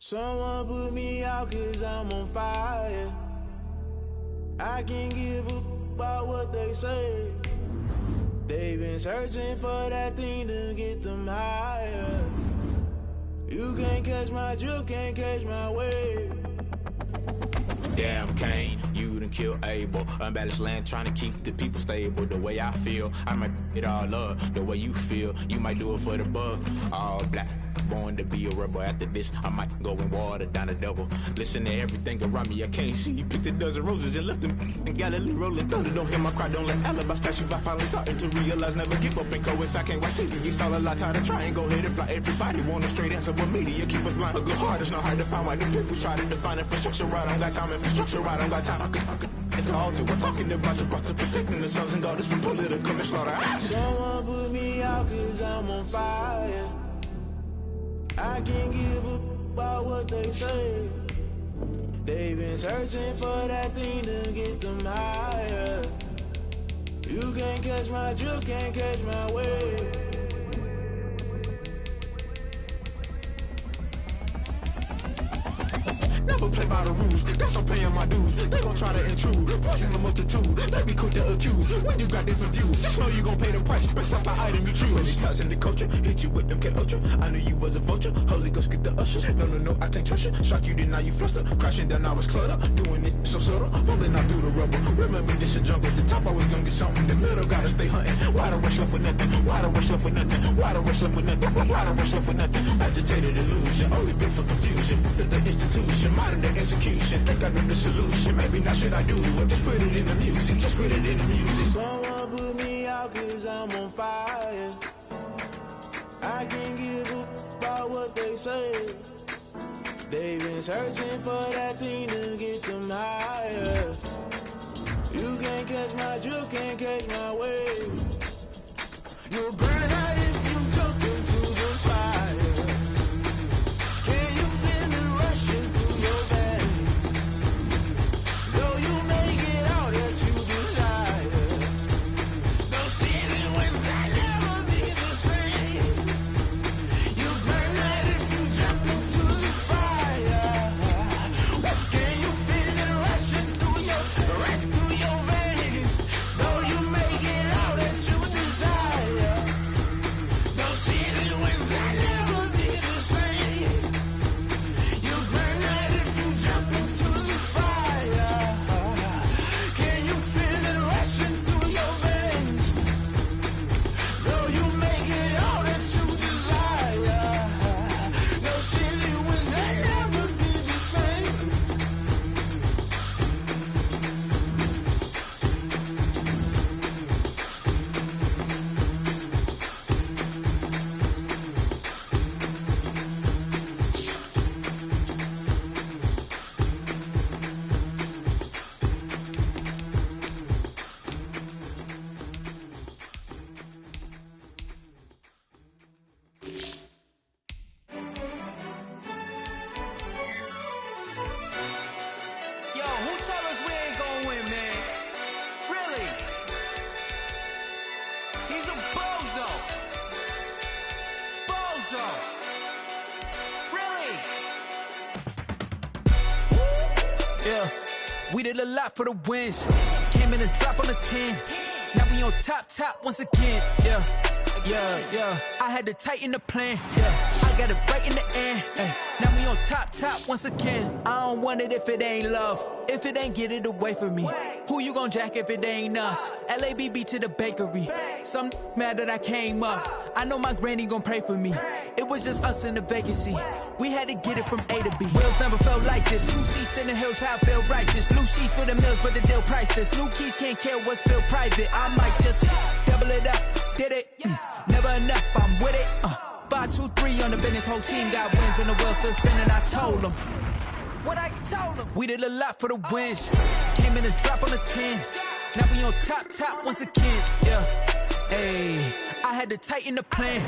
Someone put me out 'cause I'm on fire. I can't give up about what they say. They've been searching for that thing to get them higher. You can't catch my drift, can't catch my wave. Damn, Kane, you done killed Abel. Unbalanced land, trying to keep the people stable. The way I feel, I might it all up. The way you feel, you might do it for the buck. All black, born to be a rebel. After this, I might go and water down the devil. Listen to everything around me, I can't see. Picked a dozen roses and left them in Galilee rolling thunder. Don't hear my cry, don't let alibis pass you. I finally starting to realize, never give up and coincide. Can't watch TV, it's all a lot. Tired of trying, go ahead and fly. Everybody want a straight answer, but media keep us blind. A good heart is not hard to find. Why the people try to define infrastructure right? I don't got time, infrastructure right, I don't got time. I could into all two. We're talking about you, brought to protecting the sons and daughters from political manslaughter. Someone put me out 'cause I'm on fire. I can't give up about what they say. They've been searching for that thing to get them higher. You can't catch my drift, can't catch my wave. Now never play by the rules. Guess I'm paying my dues. They gon' try to intrude. Poison the multitude. They be quick to accuse. When you got different views, just know you gon' pay the price. Best up the item you choose. Many ties in the culture. Hit you with them K Ultra. I knew you was a vulture. Holy Ghost get the ushers. No, I can't trust you. Shock you, then now you fluster. Crashing down, I was clutter. Doing this so subtle. Falling out through the rubble. Remember this a jungle. The top I was gonna get something. The middle gotta stay hunting. Why the rush left for nothing? Why the rush left for nothing? Why the rush left for nothing? Why the rush left for nothing? Agitated illusion. Only been for confusion. The institution. Modern day execution. Think I know the solution. Maybe now should I do it? Just put it in the music. Just put it in the music. Someone put me out cause I'm on fire. I can't give up about what they say. They've been searching for that thing to get them higher. You can't catch my drift, can't catch my wave. You'll burn out if you jump into the fire. Can you feel it rushing through your veins? Though you make it all that you desire. No ceiling when that never be the same. You burn out if you jump into the fire. Can you feel it rushing through your veins? Though you make it all that you desire. No ceiling when that never be the same. You burn out if you jump into the fire. Can you feel it rushing through your veins? Though you make it all that you desire. No ceiling when that never be the same. Yo, who told us we ain't gonna win, man? Really? He's a bozo. Bozo. Really? Yeah, we did a lot for the wins. Came in a drop on the 10. Now we on top once again. Yeah. I had to tighten the plan. Yeah, I got it right in the end. Ay. Now we on top once again. I don't want it if it ain't love. If it ain't, get it away from me. Who you gon' jack if it ain't us? LABB to the bakery. Some mad that I came up. I know my granny gon' pray for me. It was just us in the vacancy. We had to get it from A to B. Wheels never felt like this. 2 seats in the hills, how I feel righteous. Blue sheets for the mills, but the deal priceless. New keys can't care what's still private. I might just double it up. Did it? Never enough, I'm with it. 5, 2, 3 on the business. Whole team got wins and the wheels still spinning. I told them what I told them. We did a lot for the wins. Came in a drop on the 10. Now we on top once again. Yeah, hey, I had to tighten the plan.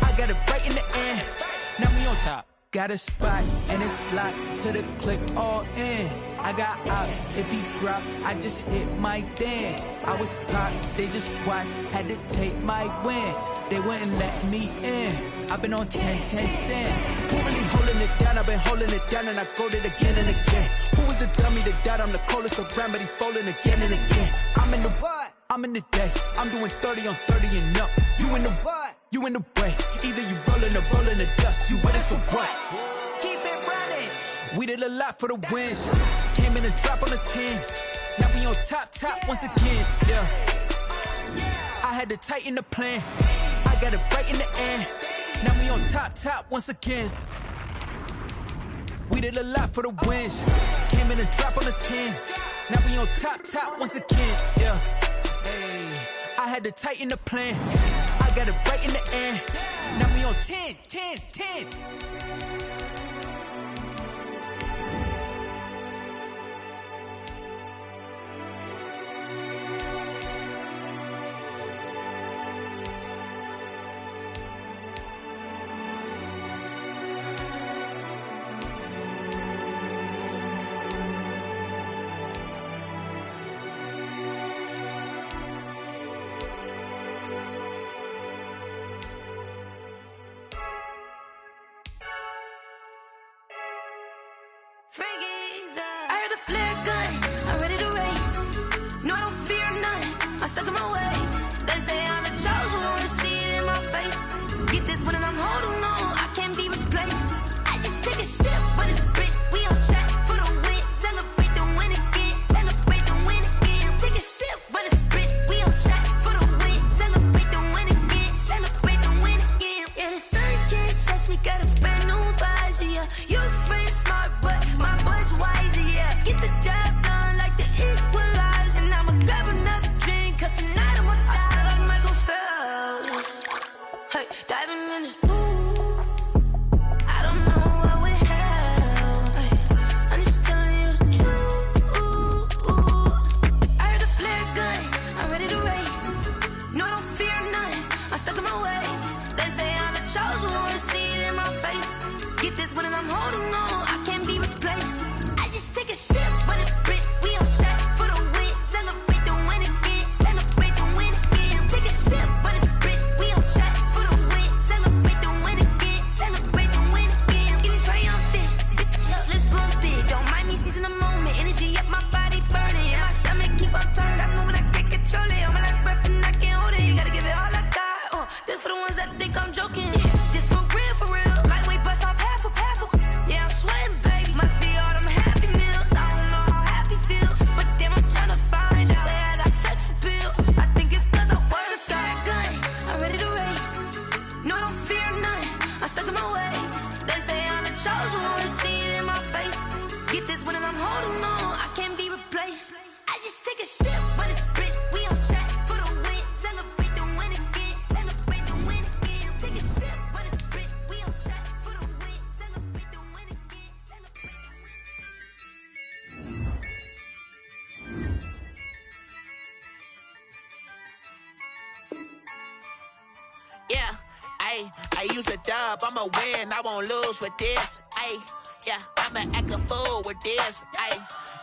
I got it right in the end. Now we on top. Got a spot and it's locked to the click all in. I got ops, if he drop, I just hit my dance. I was pop, they just watched, had to take my wins. They wouldn't let me in. I've been on 10 cents. Who really holding it down? I've been holding it down and I go it again and again. Who is the dummy that doubt? I'm the coldest around, but he folding again and again. I'm in the what? I'm in the day. I'm doing 30 on 30 and up. You in the what? You in the way. Either you rolling or rolling the dust. You with us or what? Keep it running. We did a lot for the wins. Came in a drop on the 10. Now we on top once again. Yeah, I had to tighten the plan. I got it right in the end. Now we on top once again. We did a lot for the wins. Came in a drop on the 10. Now we on top once again. Yeah, hey, I had to tighten the plan. I got it right in the end. Now we on 10. I'm stuck in my ways. They say I'm the chosen one, to see it in my face. Get this one and I'm holding on, I can't be replaced. I just take a sip when it's split. We on track for the win. Celebrate the win again. Celebrate the win again. Take a sip when it's split. We on track for the win. Celebrate the win again. Celebrate the win again. Yeah, the sun can't touch me. Got a brand new visor. Yeah, you're friend smart, but my boy's wiser. Yeah, get the job done like the equalizer. And I'ma grab another drink, cause tonight I'ma die like Michael Phelps. Hey, diving in this pool. I don't know what we have. Hey, I'm just telling you the truth. I heard a flare gun, I'm ready to race. No, I don't fear none, I'm stuck in my ways. They say I'm the chosen one, to see it in my face. Get this one and I'm holding on, I can't be replaced. I just take a sip when it's split. We on track for the win. Celebrate the win again. Celebrate the win again. Take a sip when it's split. We on track for the win. Celebrate the win again. Celebrate the win again. Get it triumphant. Let's bump it. Don't mind me seizing the moment. Energy up, my body burning. And my stomach keep on turning. Stop moving, I can't control it. On my last breath and I can't hold it. You gotta give it all I got. This for the ones that think I'm joking. This for real, for real. Lightweight bust off half a. Yeah, I'm sweating, baby. Must be all them happy meals. I don't know how happy feels, but damn, I'm trying to find out. Say I got sex appeal. I think it's cause I wear the flag gun. I'm ready to race. No, I don't fear none. I'm stuck in my ways. They say I'm the chosen one, to see it in my face. Get this one and I'm holding on, I can't be replaced. I just take a sip when it's split. We on track for the win. Celebrate the win again. Celebrate the win again. Take a sip when it's split. We on track for the win. Celebrate the win again. Celebrate the win again. Yeah, I use a dub, I'ma win, I won't lose with this. Yeah, I'ma act a fool with this.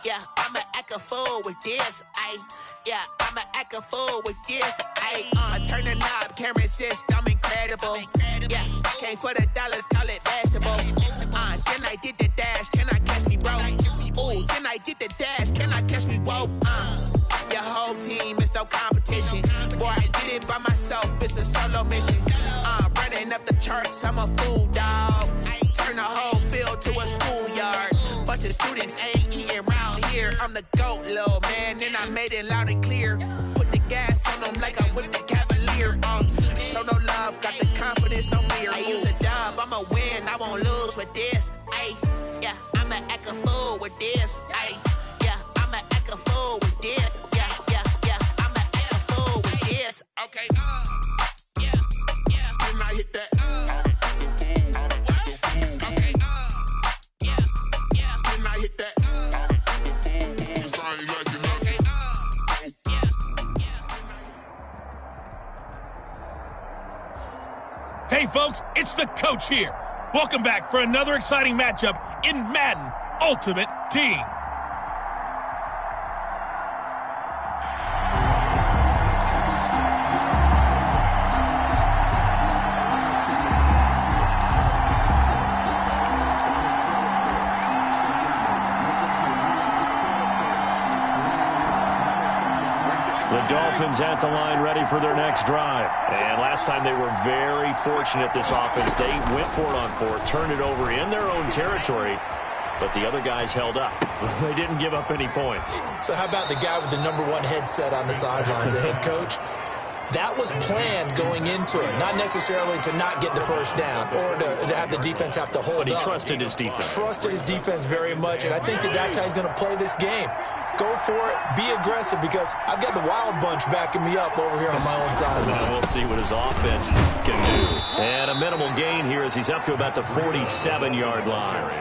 Yeah, I'ma act a fool with this. Yeah, I'ma act a fool with this. I turn the knob, camera assist, I'm incredible. Yeah, came for the dollars, call it vegetable. Then I did the dash, can I catch me, bro? Ooh, then I did the dash, can I catch me, whoa? Your whole team is no competition. Boy, I did it by myself, it's a solo mission. Running up the charts, I'm a fool, dog. Turn the whole field to a schoolyard. Bunch of students ain't eating round here. I'm the GOAT, little man, and I made it loud and clear. Put the gas on them like I whipped the Cavalier. Show no love, got the confidence, no fear. I use a dub, I'ma win, I won't lose with this. Yeah, I'ma act a fool with this. Yeah, I'ma act a fool with this. Yeah, I'ma act a fool with this. Okay, yeah, can I hit that? Okay, yeah, can I hit that? Hey folks, it's the coach here. Welcome back for another exciting matchup in Madden Ultimate Team. The Dolphins at the line, ready for their next drive. And last time they were very fortunate, this offense. They went for it on fourth, turned it over in their own territory, but the other guys held up. They didn't give up any points. So how about the guy with the #1 headset on the sidelines, the head coach? That was planned going into it, not necessarily to not get the first down or to have the defense have to hold up. But he trusted his defense. Trusted his defense very much, and I think that's how he's going to play this game. Go for it, be aggressive, because I've got the wild bunch backing me up over here on my own side. Now we'll see what his offense can do. And a minimal gain here as he's up to about the 47-yard line.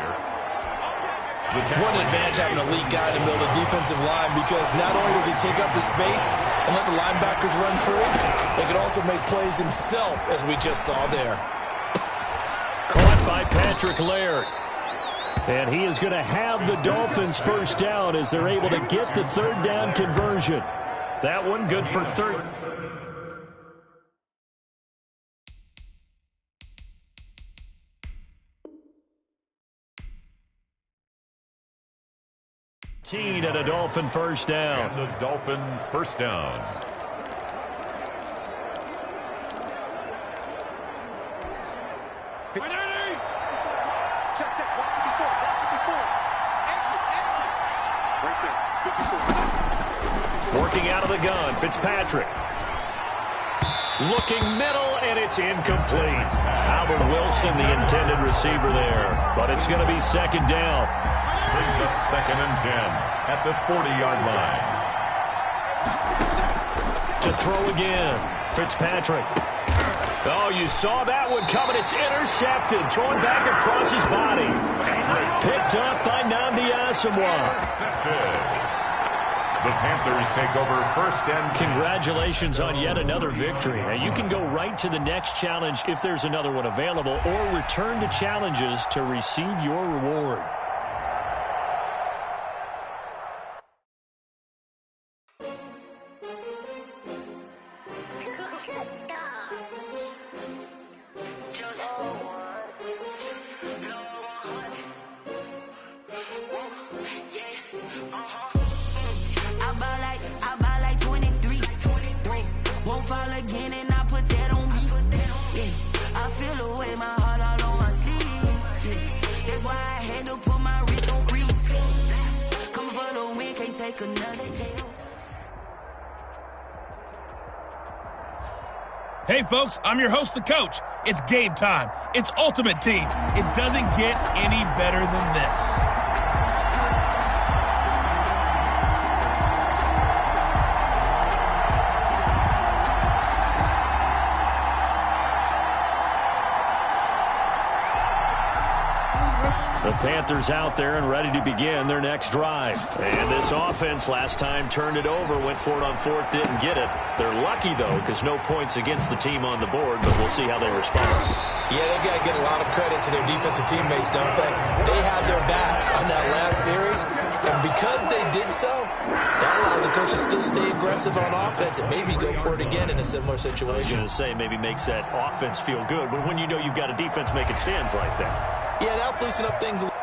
What an advantage having an elite guy in the middle of the defensive line, because not only does he take up the space and let the linebackers run free, he can also make plays himself, as we just saw there. Caught by Patrick Laird. And he is going to have the Dolphins first down as they're able to get the third down conversion. That one good for third. At a Dolphin first down. And the Dolphin first down. Working out of the gun, Fitzpatrick. Looking middle, and it's incomplete. Albert Wilson, the intended receiver there. But it's going to be second down. Brings up 2nd and 10 at the 40-yard line. To throw again, Fitzpatrick. Oh, you saw that one coming. It's intercepted. Thrown back across his body. Picked up by Nnamdi Asomugha. The Panthers take over 1st and 10. Congratulations on yet another victory. Now, you can go right to the next challenge if there's another one available, or return to challenges to receive your reward. Hey, folks, I'm your host, the coach. It's game time. It's Ultimate Team. It doesn't get any better than this. The Panthers out there and ready to begin their next drive. And this offense last time turned it over, went for it on 4th, didn't get it. They're lucky, though, because no points against the team on the board, but we'll see how they respond. Yeah, they've got to get a lot of credit to their defensive teammates, don't they? They had their backs on that last series, and because they did so, that allows the coach to still stay aggressive on offense and maybe go for it again in a similar situation. I was going to say, maybe makes that offense feel good, but when you know you've got a defense making stands like that. Yeah, that'll loosen up things a little.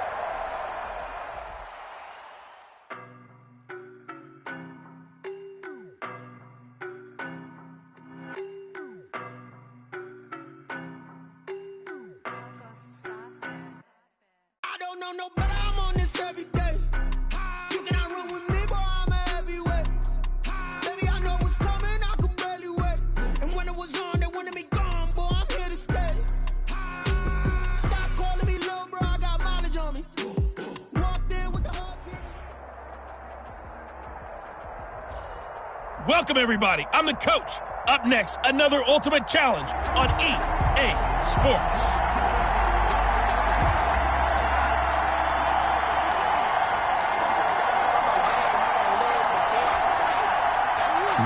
Welcome, everybody. I'm the coach. Up next, another Ultimate Challenge on EA Sports.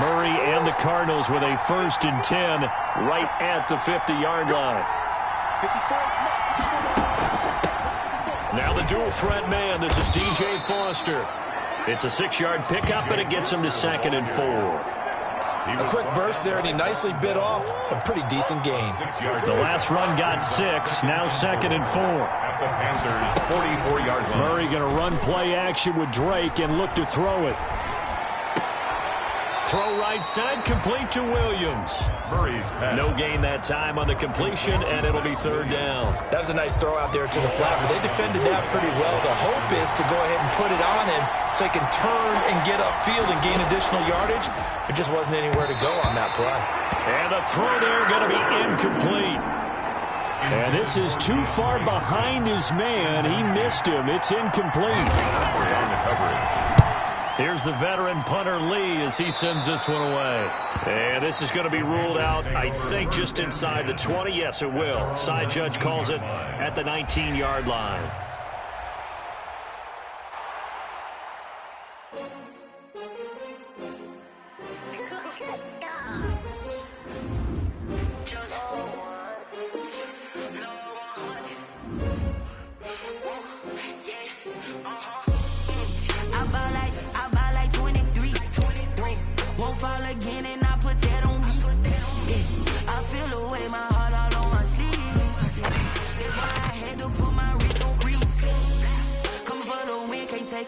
Murray and the Cardinals with a 1st and 10 right at the 50-yard line. Now the dual threat man. This is DJ Foster. It's a 6-yard pickup, and it gets him to 2nd and 4. A quick burst there, and he nicely bit off a pretty decent gain. The last run got 6, now 2nd and 4. At the Panthers' 44-yard line. Murray going to run play action with Drake and look to throw it. Throw right side, complete to Williams. Murray's pass. No gain that time on the completion, and it'll be 3rd down. That was a nice throw out there to the flat, but they defended that pretty well. The hope is to go ahead and put it on him so he can turn and get upfield and gain additional yardage. There just wasn't anywhere to go on that play. And the throw there going to be incomplete. And this is too far behind his man. He missed him. It's incomplete. On the coverage. Here's the veteran punter Lee as he sends this one away. And this is going to be ruled out, I think, just inside the 20. Yes, it will. Side judge calls it at the 19-yard line.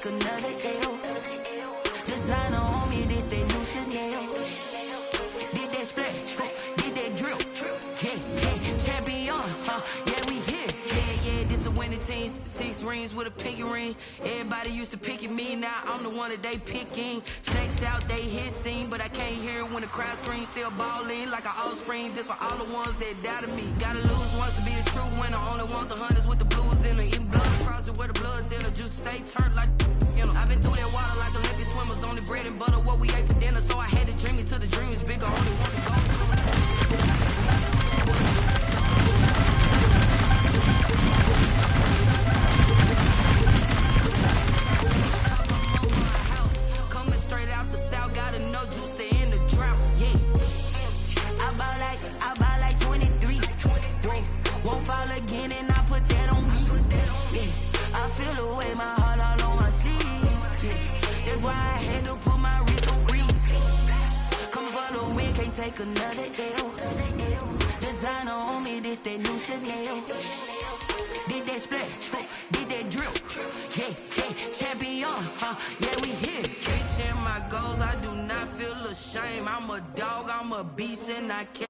Another L. Designer on me, this that new Chanel. Did that splash, did that drill. Yeah, champion, yeah, we here. Yeah, this the winning team, 6 rings. screens with a pinky ring. Everybody used to pick at me, now I'm the one that they picking. Snakes out, they hit scene, but I can't hear it when the crowd screams. Still balling like an offspring. This for all the ones that doubted me. Gotta lose once to be a true winner. Only want the hunters with the blues in it. Eating blood across it where the blood thinner. Juice stay turned like, you know. I've been through that water like Olympic swimmers. Only bread and butter, what we ate for dinner. So I had to dream it till the dream is bigger. Only want to go. Take another L. Designer on me, this that new Chanel. Did that splash, did that drill. Yeah, yeah, champion, yeah, we here. Reaching my goals, I do not feel ashamed. I'm a dog, I'm a beast, and I can't.